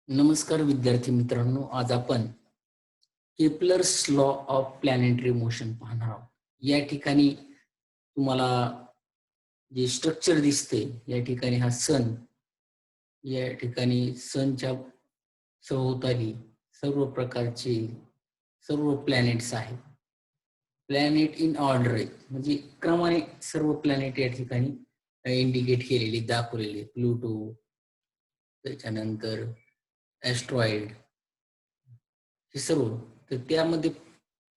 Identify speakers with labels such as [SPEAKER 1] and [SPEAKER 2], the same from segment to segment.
[SPEAKER 1] नमस्कार विद्यार्थी मित्रांनो, आज आपण Kepler's law of planetary motion पाहणार आहोत. या ठिकाणी तुम्हाला जे स्ट्रक्चर दिसते, या ठिकाणी हा सन, या ठिकाणी सनच्या सभोवताली सर्व प्रकारचे सर्व प्लॅनेट्स आहेत. प्लॅनेट इन ऑर्डर आहे, म्हणजे क्रमाने सर्व प्लॅनेट या ठिकाणी इंडिकेट केलेले दाखवलेले. प्लुटो, त्याच्यानंतर ॲस्ट्रॉइड, हे सर्व. तर त्यामध्ये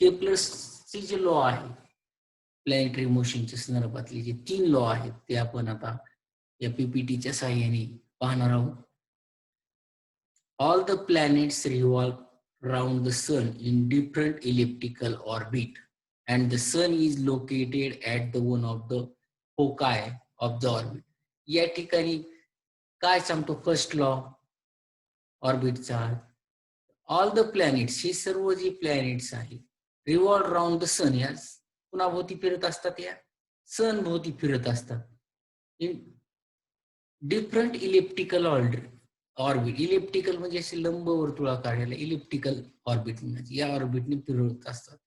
[SPEAKER 1] केपलर्सचे जे लॉ आहे प्लॅनेटरी मोशनच्या संदर्भातले जे 3 लॉ आहेत ते आपण आता या पीपीटीच्या सहाय्याने पाहणार आहोत. All the planets revolve round the sun in different elliptical orbit and the sun is located at the one of the foci of the orbit. या ठिकाणी काय सांगतो फर्स्ट लॉ ऑर्बिटचा? ऑल द प्लॅनेट्स, हे सर्व जे प्लॅनेट्स आहेत revolve round the सन, या कुणाभोवती फिरत असतात, या सन भोवती फिरत असतात. In different elliptical orbit. Elliptical म्हणजे असे लंब वर्तुळाकार, याला इलिप्टिकल ऑर्बिट म्हणजे या ऑर्बिटने फिरत असतात.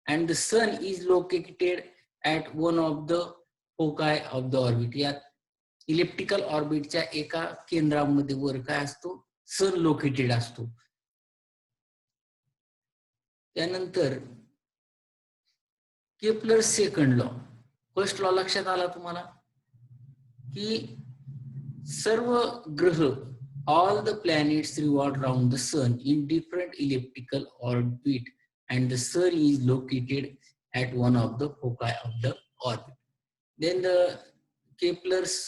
[SPEAKER 1] And the sun is located at one of the foci of the orbit. या इलिप्टिकल ऑर्बिटच्या एका केंद्रामध्ये वर काय असतो? सन लोकेटेड असतो. त्यानंतर Kepler second law. First law लक्षात आला तुम्हाला की सर्व ग्रह, all the planets revolve round the sun in different elliptical orbit and the sun is located at one of the foci of the orbit. Then the Kepler's,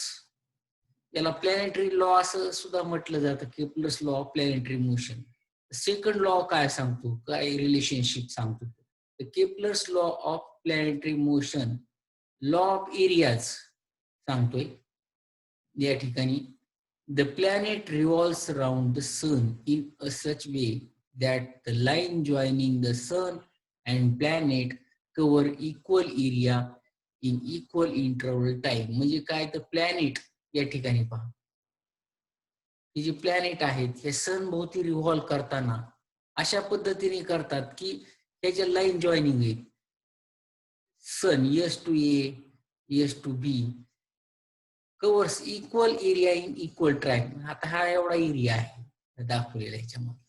[SPEAKER 1] याला planetary law असं सुद्धा म्हटलं जातं, Kepler's law of planetary motion. Second law काय सांगतो, काय relationship सांगतो? The Kepler's law of planetary motion, law of areas सांगतोय या ठिकाणी. The planet revolves round the sun in a such way that the line joining the sun and planet cover equal area in equal interval time. म्हणजे काय, तर planet या ठिकाणी पहा, हे जे प्लॅनेट आहेत हे सन भोवती रिव्हॉल्व करताना अशा पद्धतीने करतात की ह्याच्या लाईन जॉईनिंग होईल. Sun S to A, S to B covers equal area in equal time. आता हा एवढा एरिया आहे दाखवलेला ह्याच्यामध्ये,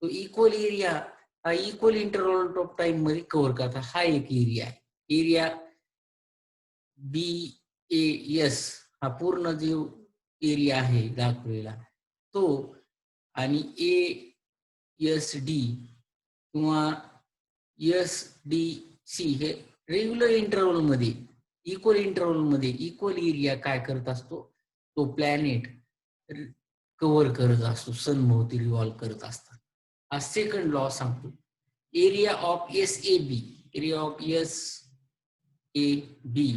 [SPEAKER 1] तो इक्वल एरिया हा इक्वल इंटरव्हल ऑफ टाइम मध्ये कव्हर करतात. हा एक एरिया आहे. एरिया बी ए एस हा पूर्ण जो एरिया आहे दाखवलेला तो, आणि ए एस डी किंवा एस डी सी हे रेग्युलर इंटरव्हल मध्ये, इक्वल इंटरव्हल मध्ये इक्वल एरिया काय करत असतो, तो प्लॅनेट कव्हर करत असतो, सन भोवती रिव्हॉल्व करत असतात. हा सेकंड लॉ सांगतो. Area of S A B, area of S A B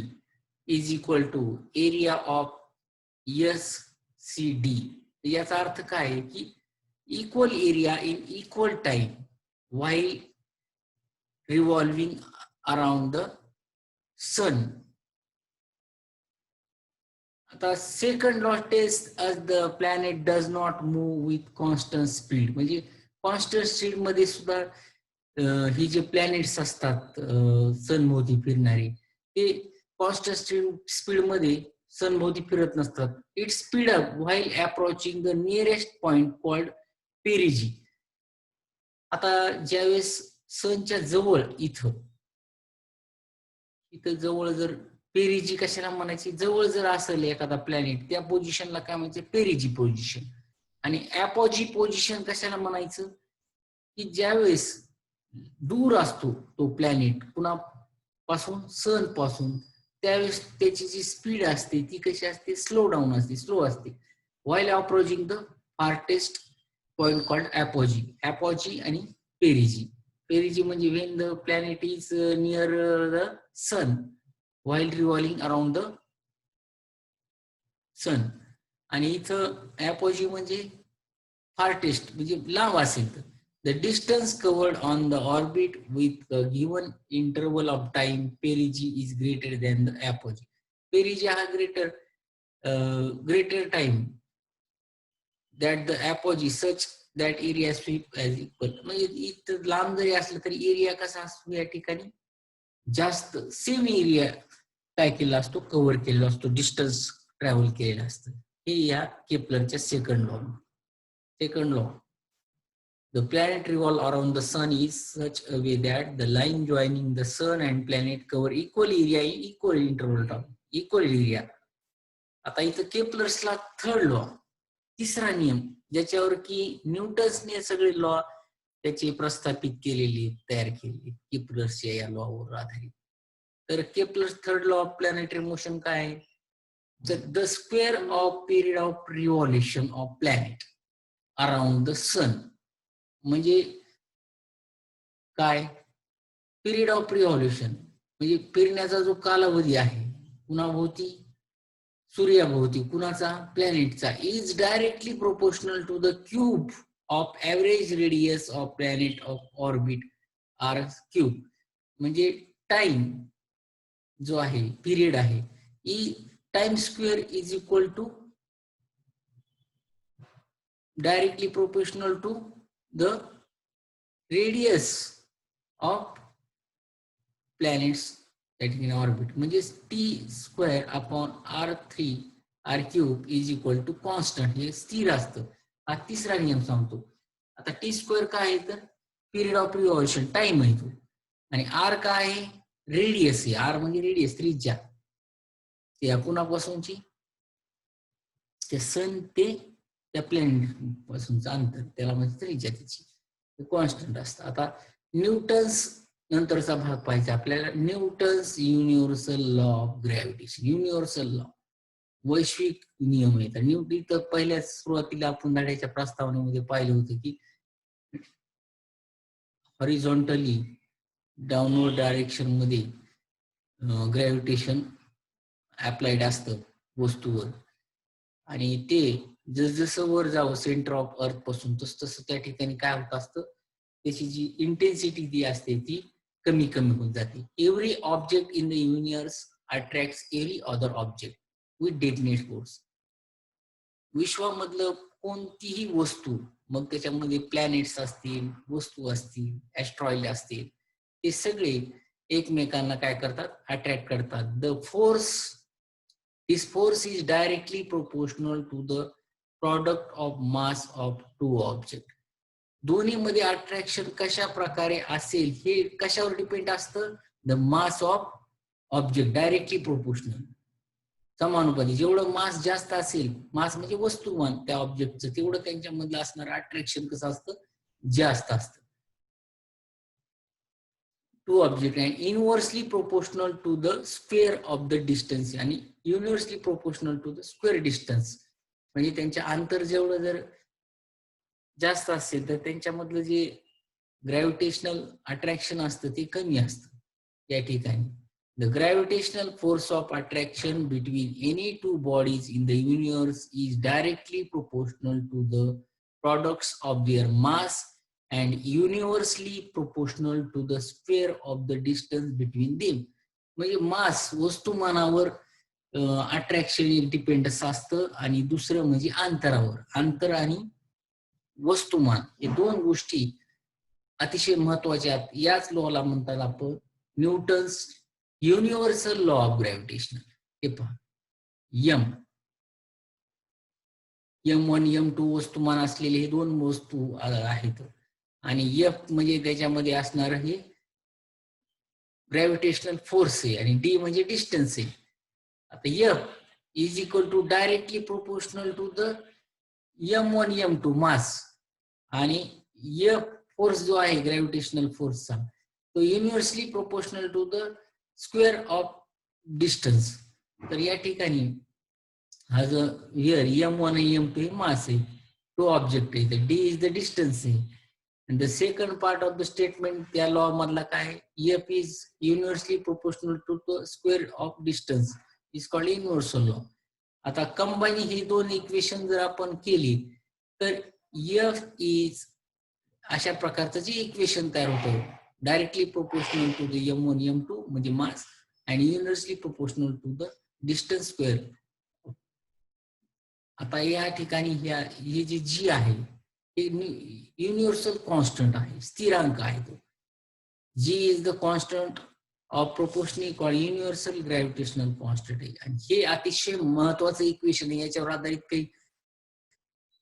[SPEAKER 1] is equal to area of S C D. याचा अर्थ काय आहे की equal area in equal time while revolving around the sun. आता second law test as the planet does not move with constant speed. म्हणजे constant speed मध्ये सुद्धा ही जे प्लॅनेट्स असतात सनभोवती फिरणारे, ते कॉन्स्टंट स्पीड मध्ये सनभोवती फिरत नसतात. It speed up while approaching the nearest point called पेरिजी. आता ज्यावेळेस सनच्या जवळ, इथं जवळ जर पेरिजी कशाला म्हणायची, जवळ जर असेल एखादा प्लॅनेट त्या पोझिशनला काय म्हणायचं, पेरिजी पोझिशन. आणि अपोजी पोझिशन कशाला म्हणायचं, की ज्यावेळेस दूर असतो तो प्लॅनेट कुणापासून, सन पासून, त्यावेळेस त्याची जी स्पीड असते ती कशी असते, स्लो डाऊन असते, स्लो असते. While approaching the farthest point called apogee. Apogee आणि पेरिजी. पेरिजी म्हणजे when the planet is near the sun while revolving around the sun. आणि इथं apogee म्हणजे farthest म्हणजे लांब असेल तर the distance covered on the orbit with a given interval of time perigee is greater than the apogee. perigee हा greater time that the apogee such that area sweep as equal. म्हणजे इथं लांब जरी असलं तरी एरिया कसा असतो या ठिकाणी जास्त सेम एरिया काय केलेला असतो कव्हर केलेला असतो डिस्टन्स ट्रॅव्हल केलेलं असतं हे या केपलरच्या second law The planet revolve around the sun is such a way that the line joining the sun and planet cover equal area in equal interval time. Equal area. आता इथं केपलर्सला third law तिसरा नियम ज्याच्यावर की न्यूटन्सने सगळे law त्याचे प्रस्थापित केलेले तयार केलेले केपलर्सच्या या लॉवर आधारित तर Kepler's third law of planetary motion काय आहे the square of period of revolution of planet around the sun म्हणजे काय पिरियड ऑफ रिव्हॉल्युशन म्हणजे फिरण्याचा जो कालावधी आहे कुणाभोवती सूर्याभोवती कुणाचा प्लॅनेटचा is directly proportional to the cube of average radius of planet of orbit R cube म्हणजे टाइम जो आहे पिरियड आहे time square is equal to directly proportional to the radius of planets that in orbit म्हणजे t square upon r3 r cube is equal to constant हे स्थिर असतं हा तिसरा नियम सांगतो आता t square काय आहे तर पिरियड ऑफ रिव्हॉल्युशन टाइम आहे तो आणि r काय आहे रेडियस आहे r म्हणजे रेडियस त्रिज्या ते कुणापासूनची ते सन ते त्या प्लॅनेट पासूनचं अंतर त्याला म्हणजे त्रिज्या त्याची कॉन्स्टंट असतं आता न्यूटन्स नंतरचा भाग पाहिजे आपल्याला Newton's universal law of gravitation universal law वैश्विक नियम आहेत न्यूटन तर पहिल्याच सुरुवातीला आपण धड्याच्या प्रस्तावनेमध्ये पाहिलं होतं की हॉरिझॉन्टली डाऊनवर्ड डायरेक्शन मध्ये ग्रॅव्हिटेशन अप्लाइड असतं वस्तूवर आणि ते जसं वर जावं सेंटर ऑफ अर्थ पासून तसं त्या ठिकाणी काय होत असतं त्याची जी इंटेन्सिटी ती असते ती कमी होत जाते every object in the universe attracts every other object with definite force विश्वामधलं कोणतीही वस्तू मग त्याच्यामध्ये प्लॅनेट्स असतील वस्तू असतील ऍस्ट्रॉइड असतील ते सगळे एकमेकांना काय करतात अट्रॅक्ट करतात the force this force is directly proportional to the product of mass of two object दोन्ही मध्ये अट्रॅक्शन कशा प्रकारे असेल हे कशावर डिपेंड असतं the mass of object directly proportional समानुपाती जेवढं मास जास्त असेल मास म्हणजे वस्तुमान त्या ऑब्जेक्टचं तेवढं त्यांच्यामधलं असणारं अट्रॅक्शन कसं असतं जास्त असतं two object and inversely proportional to the square of the distance आणि universally proportional to the square distance म्हणजे त्यांच्या अंतर जेवढं जर जास्त असेल तर त्यांच्यामधलं जे ग्रॅव्हिटेशनल अट्रॅक्शन असतं ते कमी असतं या ठिकाणी the gravitational force of attraction between any two bodies in the universe is directly proportional to the products of their mass and universally proportional to the square of the distance between them म्हणजे mass वस्तुमानावर attraction dependence असतं आणि दुसरं म्हणजे अंतरावर अंतर आणि वस्तुमान हे दोन गोष्टी अतिशय महत्वाच्या आहेत याच लॉला म्हणतात आपण Newton's universal law of gravitation हे पहा M1 M2 वस्तुमान असलेले हे दोन वस्तू आहेत आणि F म्हणजे त्याच्यामध्ये असणार हे ग्रॅव्हिटेशनल फोर्स आहे आणि D म्हणजे डिस्टन्स आहे आता F is equal to directly proportional to the M1 M2 mass आणि F फोर्स जो आहे ग्रॅव्हिटेशनल फोर्सचा तो universally proportional to the square of distance तर या ठिकाणी हा जो हिअर M1 आणि M2 हे मास आहे टू ऑब्जेक्ट आहे तर D इज द डिस्टन्स आहे and the second part of the statement त्या लॉ मधला काय F is universally proportional to the square of distance is called universal law आता कंबाईन ही दोन इक्वेशन जर आपण केली तर F is अशा प्रकारचं जे इक्वेशन तयार होतं directly proportional to the M1 M2 म्हणजे मास आणि universally proportional to the distance square आता या ठिकाणी हे जे जी आहे हे युनिव्हर्सल कॉन्स्टंट आहे, स्थिरांक आहे तो. G is the constant of proportional called universal gravitational constant आहे. आणि हे अतिशय महत्वाचं इक्वेशन आहे. याच्यावर आधारित काही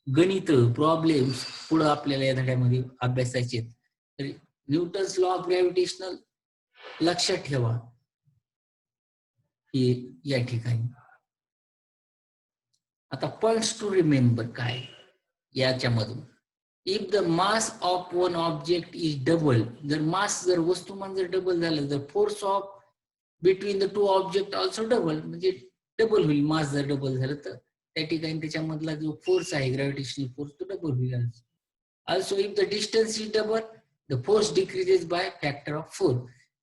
[SPEAKER 1] गणित प्रॉब्लेम्स पुढे आपल्याला या धड्यामध्ये अभ्यासायचे. तर न्यूटन्स लॉ ऑफ ग्रॅव्हिटेशनल लक्षात ठेवा हे या ठिकाणी. आता पॉइंट्स टू रिमेंबर काय याच्यामधून, if the mass of one object is double, जर वस्तुमान जर डबल झालं, तर force of between the two object also double, म्हणजे डबल होईल. मास जर डबल झालं तर त्या ठिकाणी त्याच्यामधला जो फोर्स आहे ग्रॅव्हिटेशनल फोर्स तो डबल होईल. Also if the distance is double, the force decreases by factor of 4.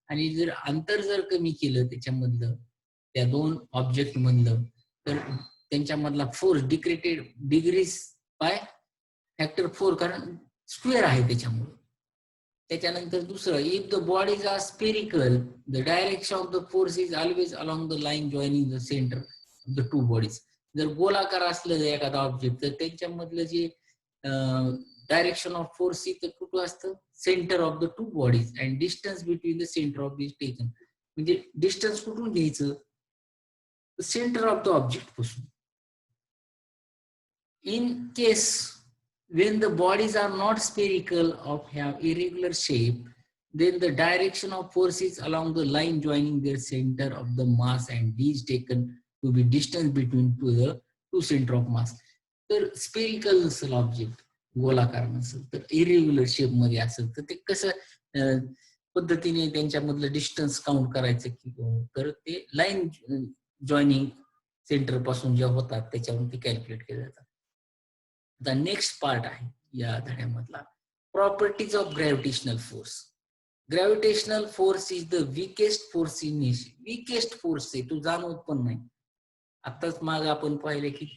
[SPEAKER 1] आणि जर अंतर जर कमी केलं त्याच्यामधलं, त्या दोन ऑब्जेक्ट मधलं, तर त्यांच्यामधला फोर्स डिक्रीज बाय फॅक्टर 4, कारण स्क्वेअर आहे त्याच्यामुळे. त्याच्यानंतर दुसरं, if the bodies are spherical, the direction of the force is always along the line joining the centre of the two bodies. जर गोलाकार असलं एखादा ऑब्जेक्ट, तर त्यांच्यामधलं जे डायरेक्शन ऑफ फोर्स इथं कुठं असतं, centre of the two bodies, and distance between the centre of this taken. म्हणजे डिस्टन्स कुठून घ्यायचं, सेंटर ऑफ द ऑब्जेक्ट पासून. In case when the bodies are not spherical or have irregular shape, then the direction of force is along the line joining their center of the mass, and d is taken to be distance between the two center of mass. तर spherical नसेल object, गोलाकार नसेल, तर irregular shape मध्ये असेल, तर ते कसं पद्धतीने त्यांच्यामधलं डिस्टन्स काउंट करायचं की, तर ते लाईन जॉईनिंग सेंटर पासून जे होतात त्याच्यावरून ते कॅल्क्युलेट केले जातात. द नेक्स्ट पार्ट आहे या धड्यामधला, properties of gravitational force. Gravitational force is the weakest force in nature. Weakest force आहे, तो जाणवत पण नाही. आताच माग आपण पाहिले की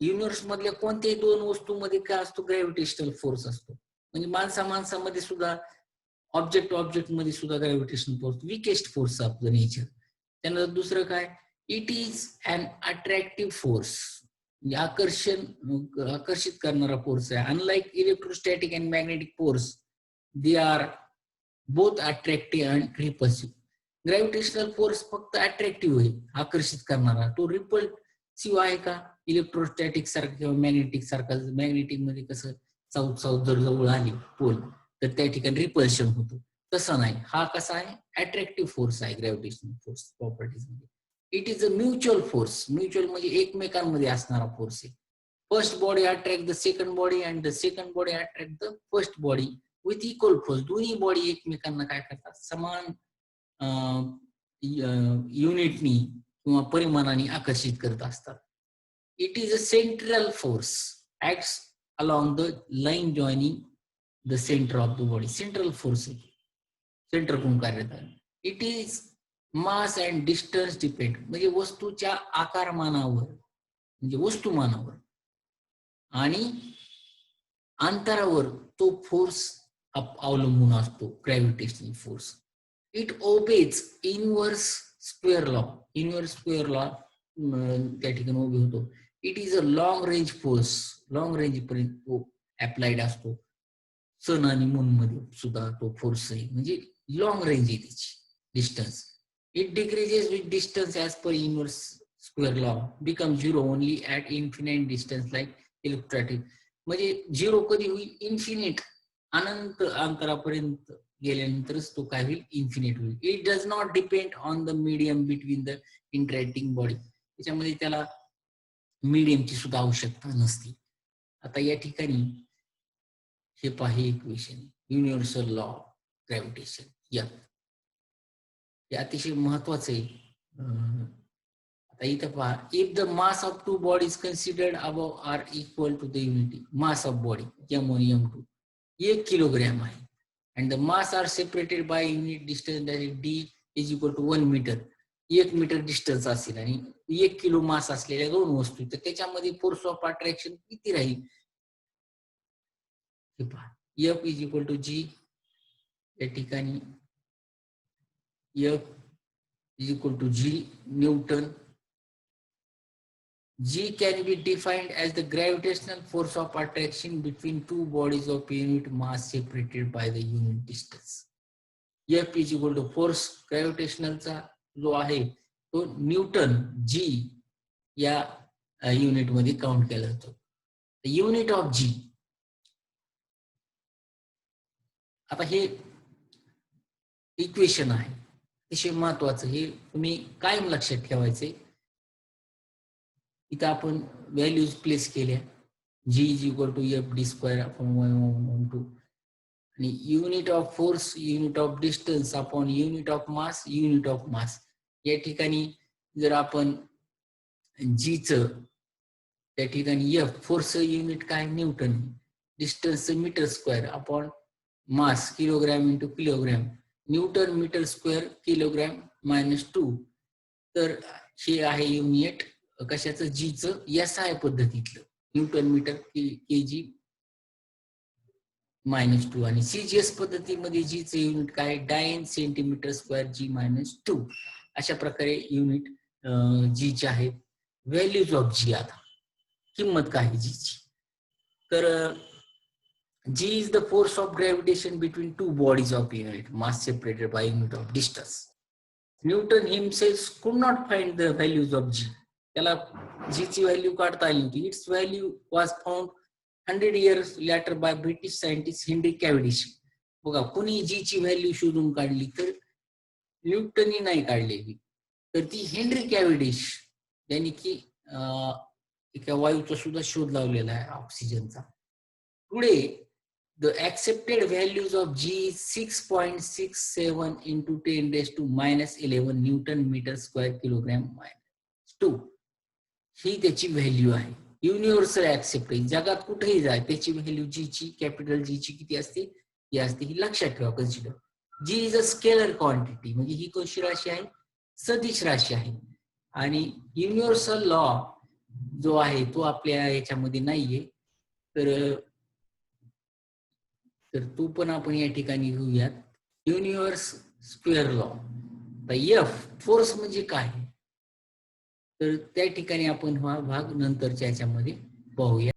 [SPEAKER 1] युनिव्हर्स मधल्या कोणत्याही दोन वस्तूमध्ये काय असतो, ग्रॅव्हिटेशनल फोर्स असतो. म्हणजे माणसामध्ये सुद्धा, ऑब्जेक्ट मध्ये सुद्धा ग्रॅव्हिटेशनल फोर्स वीकेस्ट फोर्स आपलं नेचर. त्यानंतर दुसरं काय, it is an attractive force, आकर्षित करणारा फोर्स आहे. Unlike electrostatic and magnetic force, they are both attractive and repulsive. Gravitational force फक्त अट्रॅक्टिव्ह आहे, आकर्षित करणारा. तो रिपल्सिव्ह आहे का, इलेक्ट्रोस्टॅटिक सारखं किंवा मॅग्नेटिक सारखा. मॅग्नेटिक मध्ये कसं साऊथ जर जवळ आली पोल, तर त्या ठिकाणी रिपल्शन होतं. तसं नाही, हा कसा आहे, अट्रॅक्टिव्ह फोर्स आहे ग्रॅव्हिटेशनल फोर्स प्रॉपर्टीज मध्ये. It is a mutual force. Mutual म्हणजे एकमेकांमध्ये असणारा फोर्स आहे. First body attract the second body, and the second body attract the first body with equal force. दोन्ही बॉडी एकमेकांना काय करतात, समान युनिटनी किंवा परिमाणाने आकर्षित करत असतात. It is a central force, acts along the line joining the centre of the body. Central force आहे, सेंटर कोण कार्य करतात. It is mass and distance depend, म्हणजे वस्तूच्या आकारमानावर, म्हणजे वस्तुमानावर आणि अंतरावर तो फोर्स अवलंबून असतो, gravitational force. It obeys inverse square law. Inverse square law त्या ठिकाणी उभे होतो. It is a long range force. Long range पर्यंत तो अप्लाइड असतो. सन आणि मून मध्ये सुद्धा तो फोर्स आहे, म्हणजे लॉंग रेंज आहे त्याची distance. It decreases with distance as per inverse square law, become zero only at infinite distance like electrostatic. म्हणजे झिरो कधी होईल, इन्फिनिट, अनंत अंतरापर्यंत गेल्यानंतरच तो काय होईल, इन्फिनिट होईल. It does not depend on the medium between the interacting body. त्याच्यामध्ये त्याला मीडियमची सुद्धा आवश्यकता नसते. आता या ठिकाणी हे पाही equation, universal law of gravitation, या हे अतिशय महत्वाचं आहे. आता इथं पहा, if the mass of two bodies considered above are equal to the unity mass of body m1 m2 1 kilogram आहे, and the mass are separated by unit distance that is d is equal to 1 metre. 1 metre distance असेल आणि 1 kilo मास असलेल्या दोन वस्तू, तर त्याच्यामध्ये force of attraction किती राहील, हे पहा. F is equal to G, या ठिकाणी F is equal to G Newton, G can be defined as the gravitational force of attraction between two bodies of unit mass separated by the unit distance. F is equal to force ग्रॅव्हिटेशनलचा जो आहे तो Newton जी या unit मध्ये count केला जातो. Unit of जी. आता हे इक्वेशन आहे अतिशय महत्वाचं, हे तुम्ही कायम लक्षात ठेवायचे. इथं आपण व्हॅल्यूज प्लेस केल्या. G is equal to F D square upon 1/2 आणि unit of force unit of distance upon unit of mass unit of mass. या ठिकाणी जर आपण जी च त्या ठिकाणी एफ फोर्स युनिट काय newton, distance metre square upon mass kilogram into kilogram, newton metre square kilogram -2. तर हे आहे युनिट कशाचं, जी च SI पद्धतीतलं न्यूटन मीटर केजी -2 आणि CGS पद्धतीमध्ये जी चे युनिट काय डायन सेंटीमीटर स्क्वेअर जी -2. अशा प्रकारे युनिट जी चे आहेत. व्हॅल्यूज ऑफ जी, आता किंमत काय जी ची, तर G is the force of gravitation between two bodies of unit mass separated by unit of distance. Newton himself could not find the values of G. त्याला G ची व्हॅल्यू काढता आली होती. Its value was found 100 years later by British scientist Henry Cavendish. बघा, कोणी G ची value शोधून काढली तर न्यूटननी नाही काढलेली, तर ती हेनरी कॅव्हेंडिश यांनी की एका वायूचा सुद्धा शोध लावलेला आहे, ऑक्सिजनचा. पुढे the accepted values of G is 6.67 into 10 raised to -11 Newton meter square kilogram -2. ही त्याची व्हॅल्यू आहे. युनिव्हर्सल ऍक्सेप्टेड, जगात कुठेही जाय त्याची व्हॅल्यू जी ची, कॅपिटल जी ची किती असते, ही असते. ही लक्षात ठेवा. Consider G is a scalar quantity, म्हणजे ही कशी राशी आहे, सदिश राशी आहे. आणि युनिव्हर्सल लॉ जो आहे तो आपल्या याच्यामध्ये नाहीये, तर तो पण आपण या ठिकाणी घेऊयात. Universe square law. F force म्हणजे काय, तर त्या ठिकाणी आपण हा भाग नंतरच्या याच्यामध्ये पाहूया.